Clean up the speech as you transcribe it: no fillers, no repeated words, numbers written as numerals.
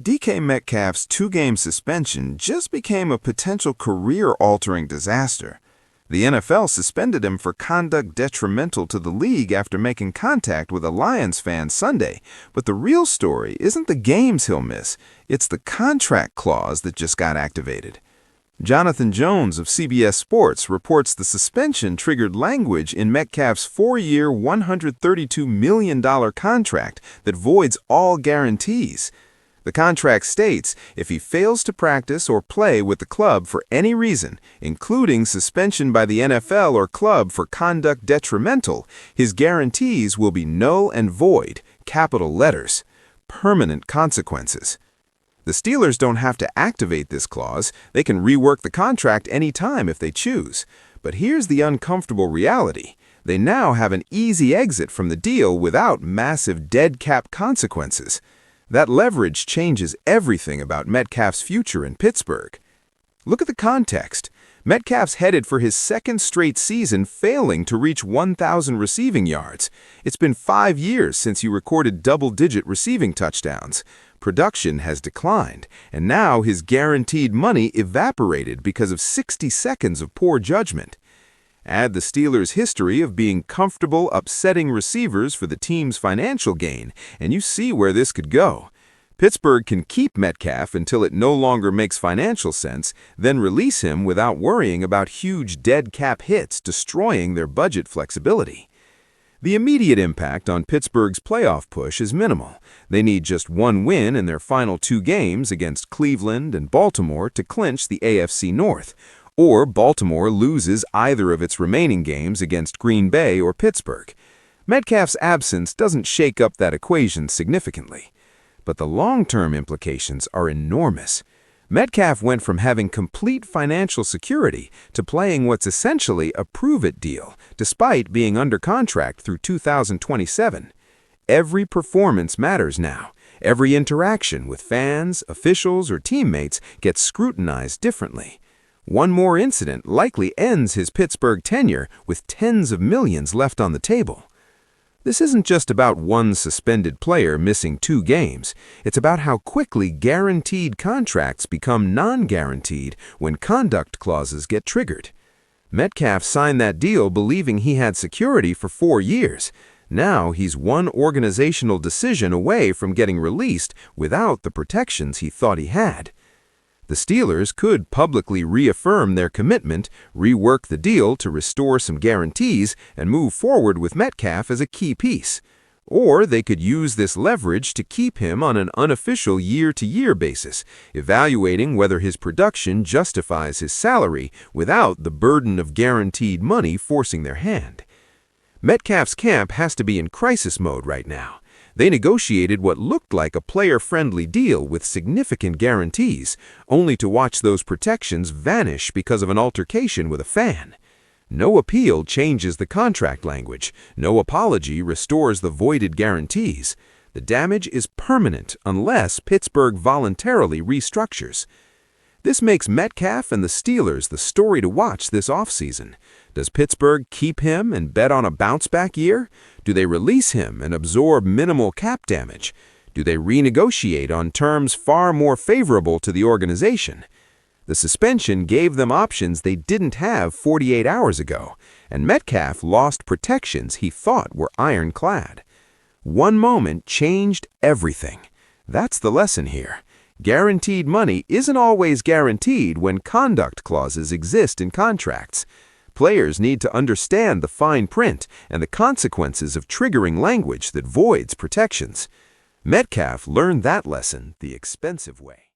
DK Metcalf's two-game suspension just became a potential career-altering disaster. The NFL suspended him for conduct detrimental to the league after making contact with a Lions fan Sunday. But the real story isn't the games he'll miss, it's the contract clause that just got activated. Jonathan Jones of CBS Sports reports the suspension triggered language in Metcalf's 4-year, $132 million contract that voids all guarantees. The contract states if he fails to practice or play with the club for any reason, including suspension by the NFL or club for conduct detrimental, his guarantees will be null and void, capital letters, permanent consequences. The Steelers don't have to activate this clause. They can rework the contract any time if they choose. But here's the uncomfortable reality. They now have an easy exit from the deal without massive dead cap consequences. That leverage changes everything about Metcalf's future in Pittsburgh. Look at the context. Metcalf's headed for his second straight season failing to reach 1,000 receiving yards. It's been 5 years since he recorded double-digit receiving touchdowns. Production has declined, and now his guaranteed money evaporated because of 60 seconds of poor judgment. Add the Steelers' history of being comfortable upsetting receivers for the team's financial gain, and you see where this could go. Pittsburgh can keep Metcalf until it no longer makes financial sense, then release him without worrying about huge dead cap hits destroying their budget flexibility. The immediate impact on Pittsburgh's playoff push is minimal. They need just one win in their final 2 games against Cleveland and Baltimore to clinch the AFC North, or Baltimore loses either of its remaining games against Green Bay or Pittsburgh. Metcalf's absence doesn't shake up that equation significantly. But the long-term implications are enormous. Metcalf went from having complete financial security to playing what's essentially a prove-it deal, despite being under contract through 2027. Every performance matters now. Every interaction with fans, officials, or teammates gets scrutinized differently. One more incident likely ends his Pittsburgh tenure with tens of millions left on the table. This isn't just about one suspended player missing 2 games. It's about how quickly guaranteed contracts become non-guaranteed when conduct clauses get triggered. Metcalf signed that deal believing he had security for 4 years. Now he's one organizational decision away from getting released without the protections he thought he had. The Steelers could publicly reaffirm their commitment, rework the deal to restore some guarantees, and move forward with Metcalf as a key piece. Or they could use this leverage to keep him on an unofficial year-to-year basis, evaluating whether his production justifies his salary without the burden of guaranteed money forcing their hand. Metcalf's camp has to be in crisis mode right now. They negotiated what looked like a player-friendly deal with significant guarantees, only to watch those protections vanish because of an altercation with a fan. No appeal changes the contract language. No apology restores the voided guarantees. The damage is permanent unless Pittsburgh voluntarily restructures. This makes Metcalf and the Steelers the story to watch this offseason. Does Pittsburgh keep him and bet on a bounce-back year? Do they release him and absorb minimal cap damage? Do they renegotiate on terms far more favorable to the organization? The suspension gave them options they didn't have 48 hours ago, and Metcalf lost protections he thought were ironclad. One moment changed everything. That's the lesson here. Guaranteed money isn't always guaranteed when conduct clauses exist in contracts. Players need to understand the fine print and the consequences of triggering language that voids protections. Metcalf learned that lesson the expensive way.